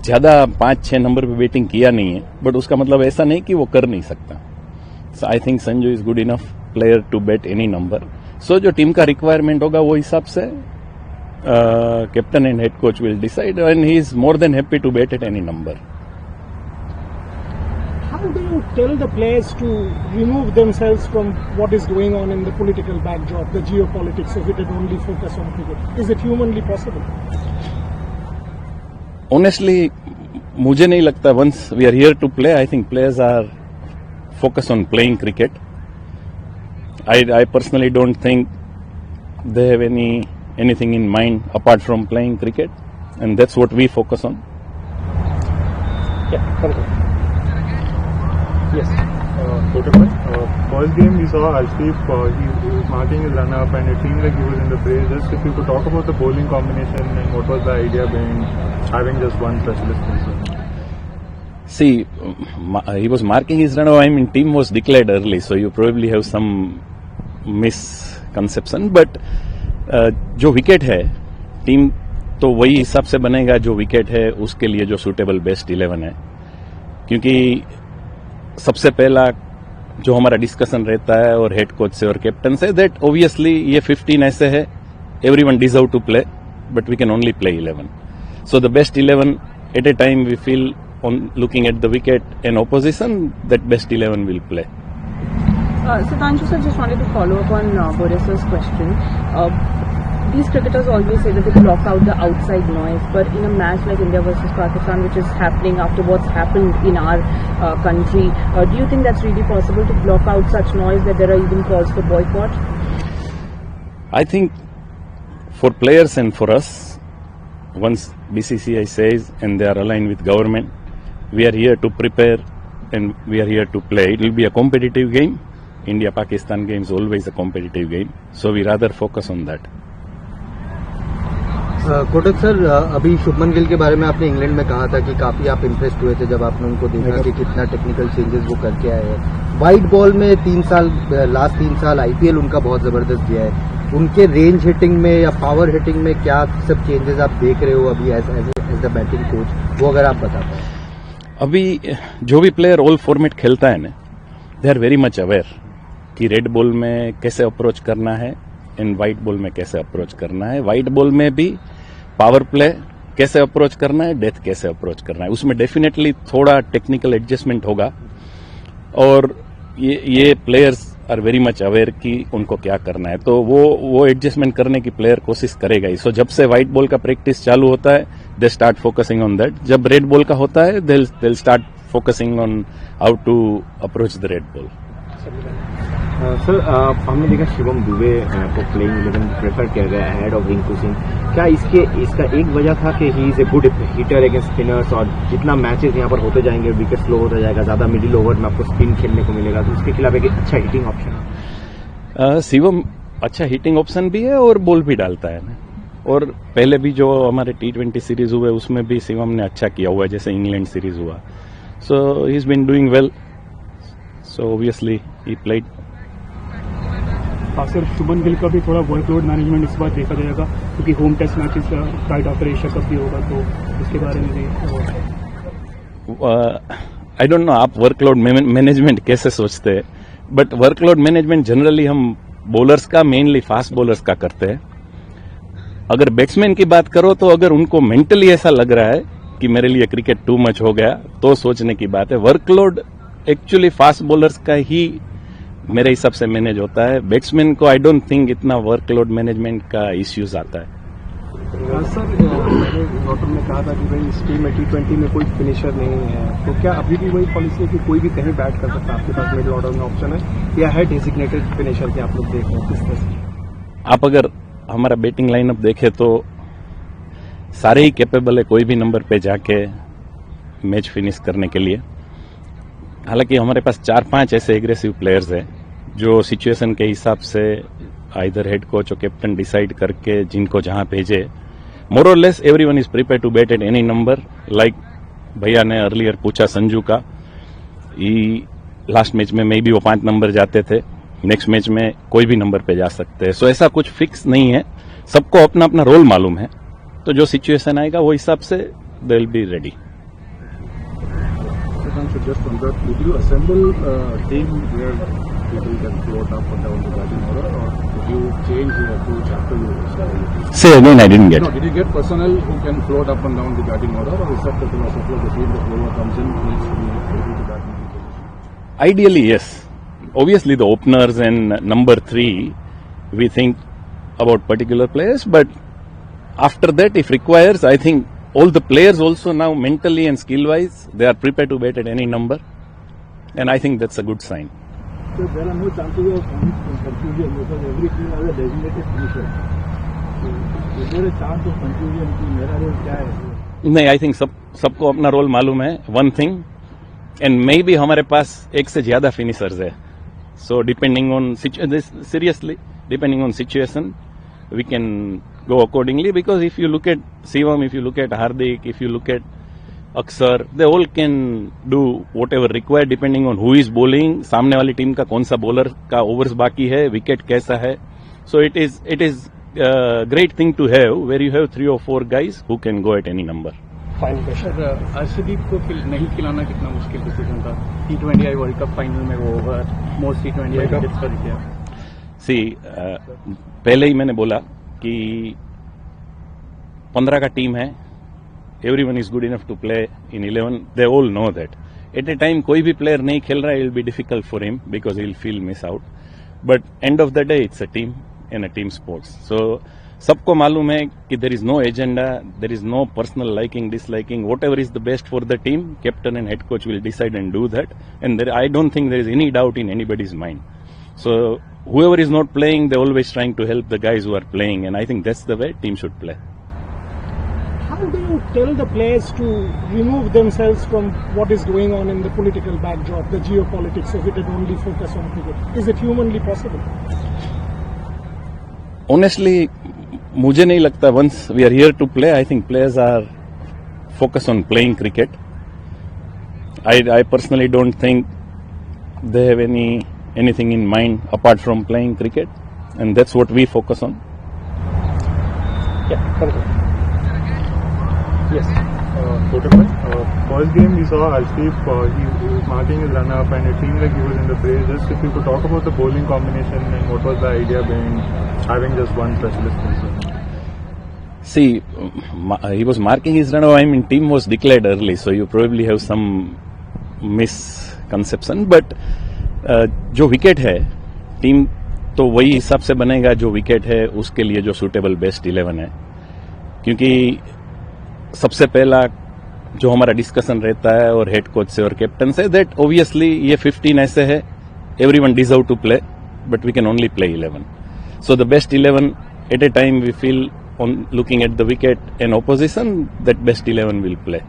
ज्यादा 5-6 नंबर पे बैटिंग किया नहीं है, बट उसका मतलब ऐसा नहीं कि वो कर नहीं सकता. So I think Sanju is good enough player to bat any number. So जो टीम का रिक्वायरमेंट होगा वो हिसाब से captain and head coach will decide, and he is more than happy to bat at any number. How do you tell the players to remove themselves from what is going on in the political backdrop, the geopolitics of it, and only focus on cricket? Is it humanly possible? Honestly, मुझे नहीं लगता. Once we are here to play, I think players are focused on playing cricket. I personally don't think they have anything in mind apart from playing cricket, and that's what we focus on. Yeah, thank you. Yes. First game we saw Arshdeep, he was marking his run-up and it seemed like he was in the fray. Just if you could talk about the bowling combination and what was the idea behind having just one specialist person. See, he was marking his run-up. I mean, team was declared early, so you probably have some misconception. But जो wicket है, team तो वही हिसाब से बनेगा जो wicket है उसके लिए जो सूटेबल बेस्ट 11 है. क्योंकि सबसे पहला जो हमारा डिस्कशन रहता है और हेड कोच से और कैप्टन से, दैट ऑब्वियसली ये 15 ऐसे है, everyone deserve to play, but we can only play 11. So the best 11 at a time we feel on looking at the wicket and opposition, that best 11 will play. Sudhanshu sir, just wanted to follow up on Boris's question. These cricketers always say that they block out the outside noise, but in a match like India versus Pakistan, which is happening after what's happened in our country, do you think that's really possible to block out such noise that there are even calls for boycott? I think for players and for us, once BCCI says and they are aligned with government, we are here to prepare and we are here to play. It will be a competitive game. India-Pakistan game is always a competitive game. So we rather focus on that. Kotak sir, अभी शुभमन गिल के बारे में आपने England में कहा था कि काफी आप इम्प्रेस्ड हुए थे जब आपने उनको देखा कि कितना टेक्निकल चेंजेस वो करके आए हैं. वाइट बॉल में लास्ट 3 साल आईपीएल उनका बहुत जबरदस्त गया है. उनके रेंज हिटिंग में या पावर हिटिंग में क्या सब चेंजेस आप देख रहे हो अभी एज द बैटिंग कोच, वो अगर आप बता पाए. अभी जो भी प्लेयर ऑल फॉर्मेट खेलता है ना, they are very much aware कि रेड बॉल में कैसे अप्रोच करना है एंड व्हाइट बॉल में कैसे अप्रोच करना है. व्हाइट बॉल में भी पावर प्ले कैसे अप्रोच करना है, डेथ कैसे अप्रोच करना है, उसमें डेफिनेटली थोड़ा टेक्निकल एडजस्टमेंट होगा. और ये players are very much aware कि उनको क्या करना है, तो वो एडजस्टमेंट करने की प्लेयर कोशिश करेगा ही. सो जब से व्हाइट बॉल का प्रैक्टिस चालू होता है, they start focusing on that. जब रेड बॉल का होता है, they start focusing on how to approach the red ball. Sir, हमने देखा शिवम दुबे को प्लेइंग 11 प्रेफर किया गया हेड ऑफ रिंकू सिंह. क्या इसका एक वजह था कि he is a good hitter against spinners, और जितना मैचेस यहाँ पर होते जाएंगे विकेट स्लो होता जाएगा, ज्यादा मिडिल ओवर में आपको स्पिन खेलने को मिलेगा, तो उसके खिलाफ एक अच्छा हिटिंग ऑप्शन है. शिवम अच्छा हिटिंग ऑप्शन भी है और बॉल भी डालता है ना. और पहले भी जो हमारे T20 सीरीज हुए उसमें भी शिवम ने अच्छा किया हुआ है, जैसे इंग्लैंड सीरीज हुआ. So he is been doing well, so obviously he played. Sir, Shubman Gill का भी थोड़ा वर्कलोड मैनेजमेंट इस बार देखा जाएगा क्योंकि home test matches right after Asia cup भी होगा, तो इसके बारे में भी. आई डोंट नो आप वर्कलोड मैनेजमेंट कैसे सोचते हैं, बट वर्कलोड मैनेजमेंट जनरली हम बॉलर्स का, मेनली फास्ट बॉलर्स का करते हैं. अगर बैट्समैन की बात करो तो अगर उनको मेंटली ऐसा लग रहा है कि मेरे लिए क्रिकेट टू मच हो गया, तो सोचने की बात है. वर्कलोड एक्चुअली फास्ट बॉलर्स का ही मेरे हिसाब से मैनेज होता है. बैट्समैन को आई डोंट थिंक इतना वर्कलोड मैनेजमेंट का इश्यूज आता है. सर, मैंने गौतम ने कहा था कि भाई इस टीम में T20 में कोई फिनिशर नहीं है, तो क्या अभी भी वही पॉलिसी है कि कोई भी कहीं बैट कर सकता है? आपके पास मिडिल ऑर्डर में ऑप्शन है या है डेजिग्नेटेड फिनिशर के आप लोग देख रहे हैं? किस तरह से आप अगर हमारा बैटिंग लाइनअप देखे तो सारे ही कैपेबल है कोई भी नंबर पे जाके मैच फिनिश करने के लिए. हालांकि हमारे पास 4-5 ऐसे एग्रेसिव प्लेयर्स हैं जो सिचुएशन के हिसाब से आइदर हेड कोच और कैप्टन डिसाइड करके जिनको जहां भेजे. मोर और less everyone is prepare to bat at any number. Like भैया ने अर्लियर पूछा संजू का, लास्ट मैच में मे बी वो 5 नंबर जाते थे, नेक्स्ट मैच में कोई भी नंबर पे जा सकते हैं. सो ऐसा कुछ फिक्स नहीं है, सबको अपना अपना रोल मालूम है, तो जो सिचुएशन आएगा वो हिसाब से they will be ready. Sudhanshu, just wonder, did you assemble a team where people can float up and down the batting order, or did you change your approach after you started? Say again, I didn't get. No, did you get personnel who can float up and down the batting order, or is that the philosophy of the team that whoever comes in needs to be able to bat in any position? Ideally, yes. Obviously, the openers and number 3, we think about particular players, but after that, if requires, I think all the players also now mentally and skill-wise, they are prepared to bat at any number, and I think that's a good sign. So there are no chances of confusion because every team has a designated finisher. So is there a chance of confusion कि मेरा role क्या है? नहीं, I think सबको अपना role मालूम है. One thing, and maybe हमारे पास एक से ज्यादा फिनिशर्स है. So depending on seriously depending on situation we can go accordingly, because if you look at Shivam, if you look at Hardik, if you look at Aksar, they all can do whatever required depending on who is bowling, सामने वाली team का कौन सा bowler का overs बाकी है, wicket कैसा है. So it is a great thing to have where you have 3 or 4 guys who can go at any number. Final question, Arshdeep को नहीं खिलाना कितना मुश्किल डिसीजन था? T20 वर्ल्ड कप फाइनल में वो ओवर मोस्ट T20 विकेट्स पर किया. सी पहले ही मैंने बोला कि 15 का टीम है, everyone is good enough to play in 11. They all know that. At a time कोई भी प्लेयर नहीं खेल रहा है, it will be difficult for him because he will feel miss out. But end of the day it's a team and a team sports. So सबको मालूम है कि there is no agenda, there is no personal liking disliking. Whatever is the best for the team, captain and head coach will decide and do that. And I don't think there is any doubt in anybody's mind. So whoever is not playing, they're always trying to help the guys who are playing, and I think that's the way team should play. How do you tell the players to remove themselves from what is going on in the political backdrop, the geopolitics of it, and only focus on cricket? Is it humanly possible? Honestly, मुझे नहीं लगता. Once we are here to play, I think players are focused on playing cricket. I personally don't think they have anything in mind apart from playing cricket, and that's what we focus on. Yeah, thank you. Yes. First game we saw Arshdeep, he was marking his run up and it seemed like he was in the fray. Just if you could talk about the bowling combination and what was the idea behind having just one specialist person. See, he was marking his run. I mean, team was declared early, so you probably have some misconception. But जो wicket है, team तो वही हिसाब से बनेगा जो wicket है उसके लिए जो सूटेबल बेस्ट 11 है. क्योंकि सबसे पहला जो हमारा डिस्कशन रहता है और हेड कोच से और कैप्टन से, दैट ऑब्वियसली ये 15 ऐसे है, everyone deserve to play, but we can only play 11. So the best 11 at a time we feel on looking at the wicket and opposition, that best 11 will play.